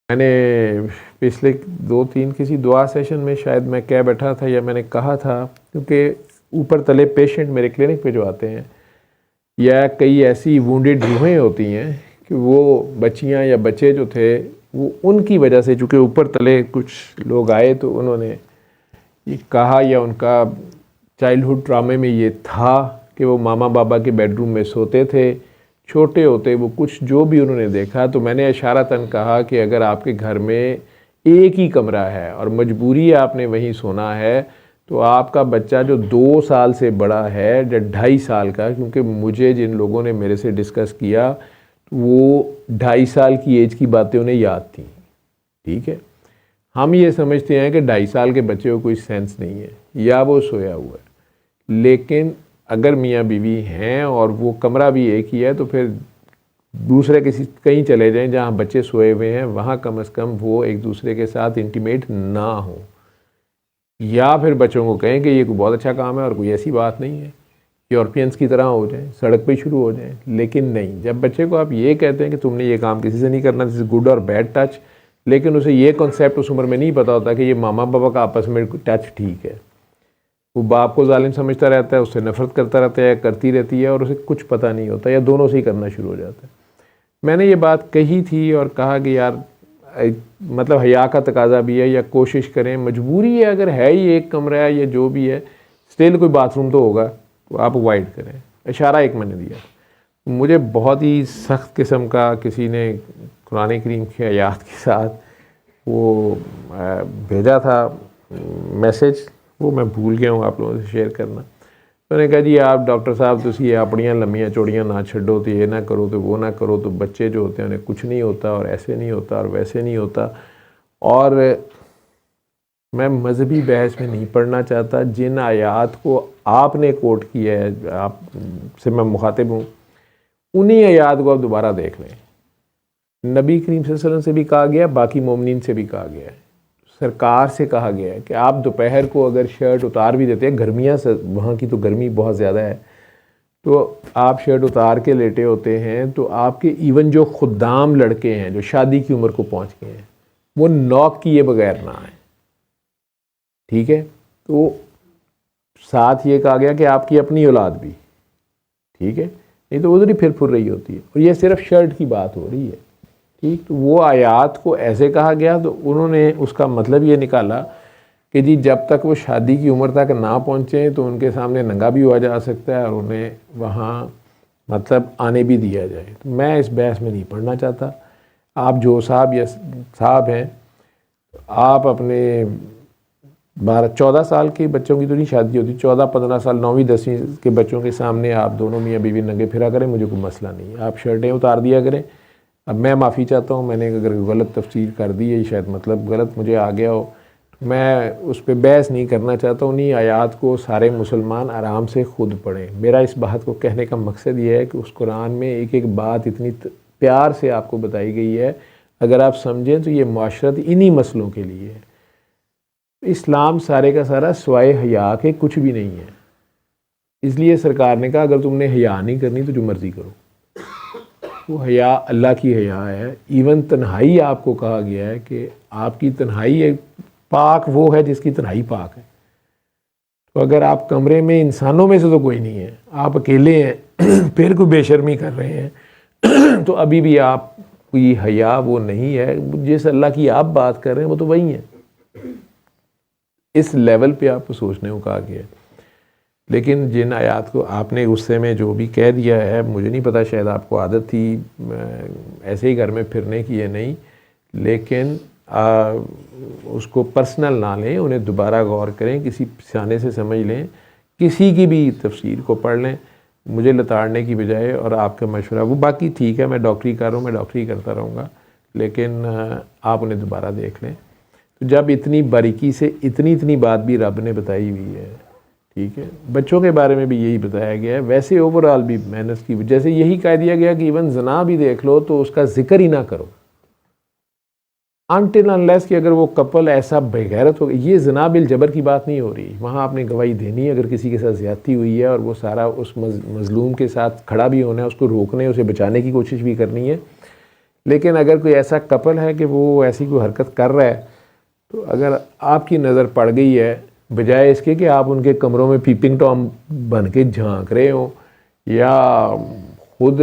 میں نے پچھلے 2-3 کسی دعا سیشن میں شاید میں کہہ بیٹھا تھا یا میں نے کہا تھا، کیونکہ اوپر تلے پیشنٹ میرے کلینک پہ جو آتے ہیں یا کئی ایسی وونڈیڈ روحیں ہوتی ہیں کہ وہ بچیاں یا بچے جو تھے وہ ان کی وجہ سے، چونکہ اوپر تلے کچھ لوگ آئے تو انہوں نے یہ کہا یا ان کا چائلڈہڈ ٹرامے میں یہ تھا کہ وہ ماما بابا کے بیڈ روم میں سوتے تھے، چھوٹے ہوتے وہ کچھ جو بھی انہوں نے دیکھا. تو میں نے اشارتاً کہا کہ اگر آپ کے گھر میں ایک ہی کمرہ ہے اور مجبوری ہے آپ نے وہیں سونا ہے تو آپ کا بچہ جو 2 سال سے بڑا ہے یا 2.5 سال کا، کیونکہ مجھے جن لوگوں نے میرے سے ڈسکس کیا وہ 2.5 سال کی ایج کی باتیں انہیں یاد تھیں. ٹھیک ہے، ہم یہ سمجھتے ہیں کہ 2.5 سال کے بچے کو کوئی سینس نہیں ہے یا وہ سویا ہوا ہے، لیکن اگر میاں بیوی ہیں اور وہ کمرہ بھی ایک ہی ہے تو پھر دوسرے کہیں چلے جائیں جہاں بچے سوئے ہوئے ہیں، وہاں کم از کم وہ ایک دوسرے کے ساتھ انٹیمیٹ نہ ہوں، یا پھر بچوں کو کہیں کہ یہ کوئی بہت اچھا کام ہے اور کوئی ایسی بات نہیں ہے، یورپینس کی طرح ہو جائیں، سڑک پہ شروع ہو جائیں. لیکن نہیں، جب بچے کو آپ یہ کہتے ہیں کہ تم نے یہ کام کسی سے نہیں کرنا، دس از گڈ اور بیڈ ٹچ، لیکن اسے یہ کنسیپٹ اس عمر میں نہیں پتا ہوتا کہ یہ ماما بابا کا آپس میں ٹچ ٹھیک ہے، وہ باپ کو ظالم سمجھتا رہتا ہے، اس سے نفرت کرتا رہتا ہے، کرتی رہتی ہے اور اسے کچھ پتہ نہیں ہوتا یا دونوں سے ہی کرنا شروع ہو جاتا ہے. میں نے یہ بات کہی تھی اور کہا کہ یار مطلب حیا کا تقاضا بھی ہے، یا کوشش کریں، مجبوری ہے، اگر ہے ہی ایک کمرہ ہے یا جو بھی ہے اسٹل کوئی باتھ روم تو ہوگا تو آپ اوائڈ کریں. اشارہ ایک میں نے دیا. مجھے بہت ہی سخت قسم کا کسی نے قرآن کریم کی آیات کے ساتھ وہ بھیجا تھا میسج، وہ میں بھول گیا ہوں آپ لوگوں سے شیئر کرنا. تو نے کہا جی آپ ڈاکٹر صاحب تسی اپنیاں لمیاں چوڑیاں نہ چھڈو، تو یہ نہ کرو تو وہ نہ کرو، تو بچے جو ہوتے ہیں انہیں کچھ نہیں ہوتا اور ایسے نہیں ہوتا اور ویسے نہیں ہوتا. اور میں مذہبی بحث میں نہیں پڑھنا چاہتا. جن آیات کو آپ نے کوٹ کیا ہے، آپ سے میں مخاطب ہوں، انہی آیات کو آپ دوبارہ دیکھ لیں. نبی کریم صلی اللہ علیہ وسلم سے بھی کہا گیا، باقی مومنین سے بھی کہا گیا ہے، سرکار سے کہا گیا ہے کہ آپ دوپہر کو اگر شرٹ اتار بھی دیتے ہیں، گرمیاں سے وہاں کی تو گرمی بہت زیادہ ہے، تو آپ شرٹ اتار کے لیٹے ہوتے ہیں تو آپ کے ایون جو خدام لڑکے ہیں جو شادی کی عمر کو پہنچ گئے ہیں وہ نوک کیے بغیر نہ آئیں. ٹھیک ہے، تو ساتھ یہ کہا گیا کہ آپ کی اپنی اولاد بھی، ٹھیک ہے، نہیں تو ادھر ہی پھر رہی ہوتی ہے. اور یہ صرف شرٹ کی بات ہو رہی ہے. ٹھیک، تو وہ آیات کو ایسے کہا گیا تو انہوں نے اس کا مطلب یہ نکالا کہ جی جب تک وہ شادی کی عمر تک نہ پہنچیں تو ان کے سامنے ننگا بھی ہوا جا سکتا ہے اور انہیں وہاں مطلب آنے بھی دیا جائے. تو میں اس بحث میں نہیں پڑھنا چاہتا. آپ جو صاحب یا صاحب ہیں، آپ اپنے 14 سال کے بچوں کی تو نہیں شادی ہوتی، 14-15 سال 9ویں 10ویں کے بچوں کے سامنے آپ دونوں میاں بیوی ننگے پھرا کریں، مجھے کوئی مسئلہ نہیں ہے. آپ شرٹیں اتار دیا کریں. اب میں معافی چاہتا ہوں، میں نے اگر غلط تفسیر کر دی ہے، شاید مطلب غلط مجھے آ گیا ہو، میں اس پہ بحث نہیں کرنا چاہتا. انہیں آیات کو سارے مسلمان آرام سے خود پڑھیں. میرا اس بات کو کہنے کا مقصد یہ ہے کہ اس قرآن میں ایک ایک بات اتنی پیار سے آپ کو بتائی گئی ہے، اگر آپ سمجھیں تو یہ معاشرت انہی مسئلوں کے لیے ہے. اسلام سارے کا سارا سوائے حیا کے کچھ بھی نہیں ہے. اس لیے سرکار نے کہا اگر تم نے حیا نہیں کرنی تو جو مرضی کرو. وہ حیا اللہ کی حیا ہے. ایون تنہائی آپ کو کہا گیا ہے کہ آپ کی تنہائی ایک پاک وہ ہے جس کی تنہائی پاک ہے. تو اگر آپ کمرے میں انسانوں میں سے تو کوئی نہیں ہے، آپ اکیلے ہیں، پھر کوئی بے شرمی کر رہے ہیں تو ابھی بھی آپ کوئی حیا وہ نہیں ہے. جس اللہ کی آپ بات کر رہے ہیں وہ تو وہی ہے. اس لیول پہ آپ کو سوچنے کو کہا گیا ہے. لیکن جن آیات کو آپ نے غصے میں جو بھی کہہ دیا ہے، مجھے نہیں پتا، شاید آپ کو عادت تھی ایسے ہی گھر میں پھرنے کی، ہے نہیں، لیکن اس کو پرسنل نہ لیں، انہیں دوبارہ غور کریں، کسی سیانے سے سمجھ لیں، کسی کی بھی تفسیر کو پڑھ لیں، مجھے لتاڑنے کی بجائے. اور آپ کا مشورہ وہ باقی ٹھیک ہے، میں ڈاکٹری کر رہا ہوں، میں ڈاکٹری کرتا رہوں گا، لیکن آپ انہیں دوبارہ دیکھ لیں. تو جب اتنی باریکی سے اتنی بات بھی رب نے بتائی ہوئی ہے، ٹھیک ہے، بچوں کے بارے میں بھی یہی بتایا گیا ہے، ویسے اوورآل بھی محنت کی، جیسے یہی کہہ دیا گیا کہ ایون زنا بھی دیکھ لو تو اس کا ذکر ہی نہ کرو انٹل انلیس کہ اگر وہ کپل ایسا بے غیرت ہو. یہ زنا بالجبر کی بات نہیں ہو رہی، وہاں آپ نے گواہی دینی ہے اگر کسی کے ساتھ زیادتی ہوئی ہے اور وہ سارا اس مظلوم کے ساتھ کھڑا بھی ہونا ہے، اس کو روکنے، اسے بچانے کی کوشش بھی کرنی ہے. لیکن اگر کوئی ایسا کپل ہے کہ وہ ایسی کوئی حرکت کر رہا ہے تو اگر آپ کی نظر پڑ گئی ہے، بجائے اس کے کہ آپ ان کے کمروں میں پیپنگ ٹام بن کے جھانک رہے ہوں یا خود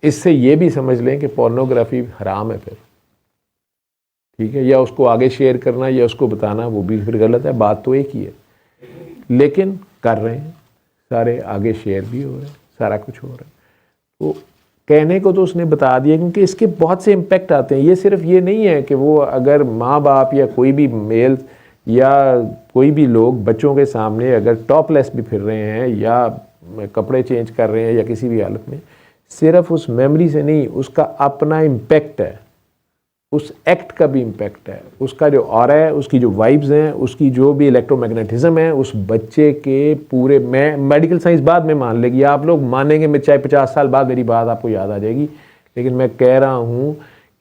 اس سے یہ بھی سمجھ لیں کہ پورنوگرافی حرام ہے پھر، ٹھیک ہے، یا اس کو آگے شیئر کرنا یا اس کو بتانا وہ بھی پھر غلط ہے، بات تو ایک ہی ہے، لیکن کر رہے ہیں سارے، آگے شیئر بھی ہو رہے ہیں، سارا کچھ ہو رہا ہے۔ تو کہنے کو تو اس نے بتا دیا، کیونکہ اس کے بہت سے امپیکٹ آتے ہیں۔ یہ صرف یہ نہیں ہے کہ وہ اگر ماں باپ یا کوئی بھی میل یا کوئی بھی لوگ بچوں کے سامنے اگر ٹاپ لیس بھی پھر رہے ہیں یا کپڑے چینج کر رہے ہیں یا کسی بھی حالت میں، صرف اس میموری سے نہیں، اس کا اپنا امپیکٹ ہے، اس ایکٹ کا بھی امپیکٹ ہے، اس کا جو آرا ہے، اس کی جو وائبز ہیں، اس کی جو بھی الیکٹرو میگنیٹزم ہے، اس بچے کے پورے، میں میڈیکل سائنس بعد میں مان لے گی، آپ لوگ مانیں گے، میں چاہے 50 سال بعد میری بات آپ کو یاد آ جائے گی، لیکن میں کہہ رہا ہوں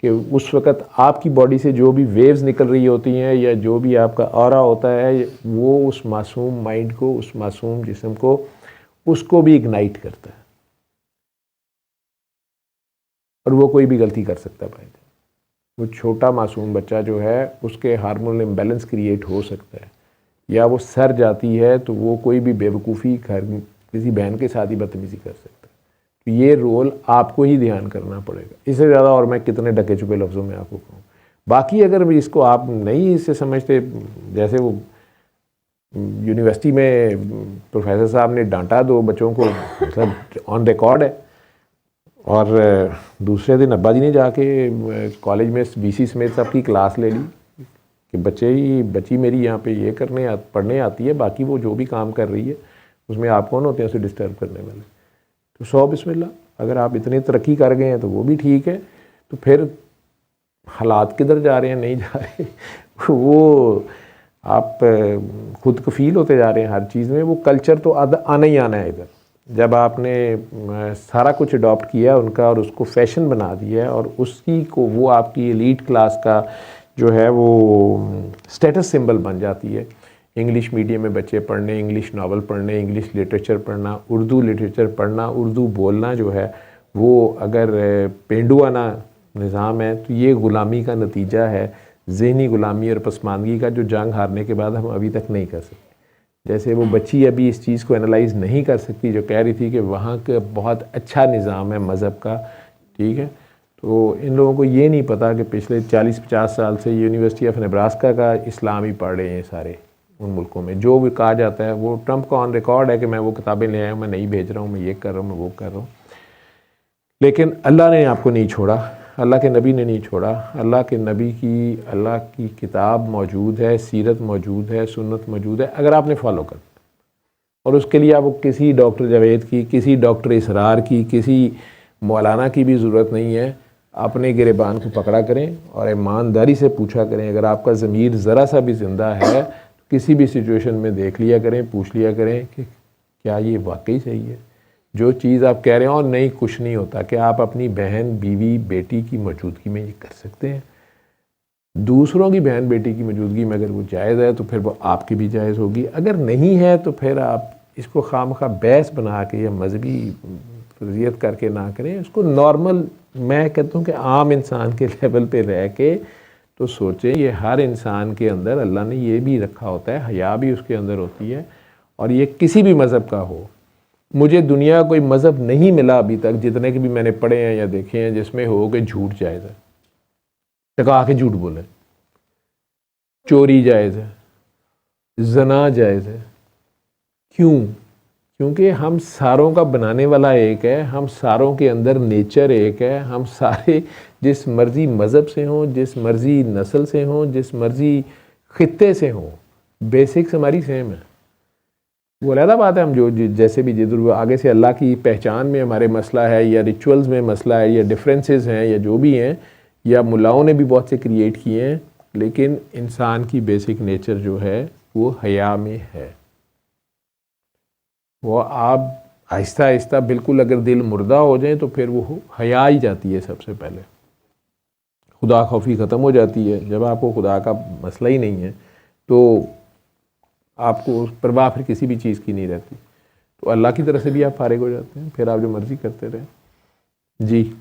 کہ اس وقت آپ کی باڈی سے جو بھی ویوز نکل رہی ہوتی ہیں یا جو بھی آپ کا آرا ہوتا ہے، وہ اس معصوم مائنڈ کو، اس معصوم جسم کو، اس کو بھی اگنائٹ کرتا ہے، اور وہ کوئی بھی غلطی کر سکتا ہے بھائی۔ وہ چھوٹا معصوم بچہ جو ہے اس کے ہارمونل امبیلنس کریٹ ہو سکتا ہے، یا وہ سر جاتی ہے تو وہ کوئی بھی بے وقوفی کسی بہن کے ساتھ ہی بدتمیزی کر سکتا ہے۔ تو یہ رول آپ کو ہی دھیان کرنا پڑے گا، اس سے زیادہ اور میں کتنے ڈکے چپے لفظوں میں آپ کو کہوں۔ باقی اگر اس کو آپ نہیں اس سے سمجھتے، جیسے وہ یونیورسٹی میں پروفیسر صاحب نے ڈانٹا دو بچوں کو، مطلب آن ریکارڈ ہے، اور دوسرے دن ابا جی نے جا کے کالج میں بی سی سمیت سب کی کلاس لے لی کہ بچی میری یہاں پہ یہ پڑھنے آتی ہے، باقی وہ جو بھی کام کر رہی ہے اس میں آپ کون ہوتے ہیں اسے ڈسٹرب کرنے والے۔ تو 100 بسم اللہ، اگر آپ اتنے ترقی کر گئے ہیں تو وہ بھی ٹھیک ہے، تو پھر حالات کدھر جا رہے ہیں، نہیں جا رہے، وہ آپ خود کفیل ہوتے جا رہے ہیں ہر چیز میں۔ وہ کلچر تو آنا ہی آنا ہے ادھر، جب آپ نے سارا کچھ اڈاپٹ کیا ان کا اور اس کو فیشن بنا دیا ہے، اور اسی کو وہ آپ کی ایلیٹ کلاس کا جو ہے وہ سٹیٹس سمبل بن جاتی ہے۔ انگلش میڈیم میں بچے پڑھنے، انگلش ناول پڑھنے، انگلش لٹریچر پڑھنا، اردو لٹریچر پڑھنا، اردو بولنا جو ہے وہ اگر پینڈوانہ نظام ہے تو یہ غلامی کا نتیجہ ہے، ذہنی غلامی اور پسماندگی کا، جو جنگ ہارنے کے بعد ہم ابھی تک نہیں کر سکتے۔ جیسے وہ بچی ابھی اس چیز کو انالائز نہیں کر سکتی جو کہہ رہی تھی کہ وہاں کا بہت اچھا نظام ہے مذہب کا، ٹھیک ہے، تو ان لوگوں کو یہ نہیں پتا کہ پچھلے 40-50 سال سے یونیورسٹی آف نبراسکا کا اسلام ہی پڑھ رہے ہیں سارے ان ملکوں میں۔ جو بھی کہا جاتا ہے وہ ٹرمپ کا آن ریکارڈ ہے کہ میں وہ کتابیں لے آیا ہوں، میں نہیں بھیج رہا ہوں، میں یہ کر رہا ہوں، میں وہ کر رہا ہوں، لیکن اللہ نے آپ کو نہیں چھوڑا، اللہ کے نبی نے نہیں چھوڑا۔ اللہ کے نبی کی، اللہ کی کتاب موجود ہے، سیرت موجود ہے، سنت موجود ہے، اگر آپ نے فالو کر، اور اس کے لیے آپ کو کسی ڈاکٹر جاوید کی، کسی ڈاکٹر اسرار کی، کسی مولانا کی بھی ضرورت نہیں ہے۔ اپنے گریبان کو پکڑا کریں اور ایمانداری سے پوچھا کریں، اگر آپ کا ضمیر ذرا سا بھی زندہ ہے تو کسی بھی سچویشن میں دیکھ لیا کریں، پوچھ لیا کریں کہ کیا یہ واقعی صحیح ہے جو چیز آپ کہہ رہے ہیں، اور نہیں کچھ نہیں ہوتا کہ آپ اپنی بہن، بیوی، بیٹی کی موجودگی میں یہ کر سکتے ہیں۔ دوسروں کی بہن بیٹی کی موجودگی میں اگر وہ جائز ہے تو پھر وہ آپ کی بھی جائز ہوگی، اگر نہیں ہے تو پھر آپ اس کو خواہ بحث بنا کے یا مذہبی فرضیت کر کے نہ کریں، اس کو نارمل، میں کہتا ہوں کہ عام انسان کے لیول پہ رہ کے تو سوچیں۔ یہ ہر انسان کے اندر اللہ نے یہ بھی رکھا ہوتا ہے، حیا بھی اس کے اندر ہوتی ہے، اور یہ کسی بھی مذہب کا ہو۔ مجھے دنیا کوئی مذہب نہیں ملا ابھی تک، جتنے کے بھی میں نے پڑھے ہیں یا دیکھے ہیں، جس میں ہو کہ جھوٹ جائز ہے، ٹکا کے جھوٹ بولے، چوری جائز ہے، زنا جائز ہے۔ کیوں؟ کیونکہ ہم ساروں کا بنانے والا ایک ہے، ہم ساروں کے اندر نیچر ایک ہے، ہم سارے جس مرضی مذہب سے ہوں، جس مرضی نسل سے ہوں، جس مرضی خطے سے ہوں، بیسکس ہماری سیم ہے۔ وہ علیحدہ بات ہے ہم جو جیسے بھی جدھر آگے سے اللہ کی پہچان میں ہمارے مسئلہ ہے، یا ریچولز میں مسئلہ ہے، یا ڈیفرنسز ہیں، یا جو بھی ہیں، یا ملاؤں نے بھی بہت سے کریٹ کیے ہیں، لیکن انسان کی بیسک نیچر جو ہے وہ حیا میں ہے۔ وہ آپ آہستہ آہستہ بالکل اگر دل مردہ ہو جائیں تو پھر وہ حیا ہی جاتی ہے، سب سے پہلے خدا خوفی ختم ہو جاتی ہے۔ جب آپ کو خدا کا مسئلہ ہی نہیں ہے تو آپ کو پرواہ پھر کسی بھی چیز کی نہیں رہتی، تو اللہ کی طرف سے بھی آپ فارغ ہو جاتے ہیں، پھر آپ جو مرضی کرتے رہیں۔ جی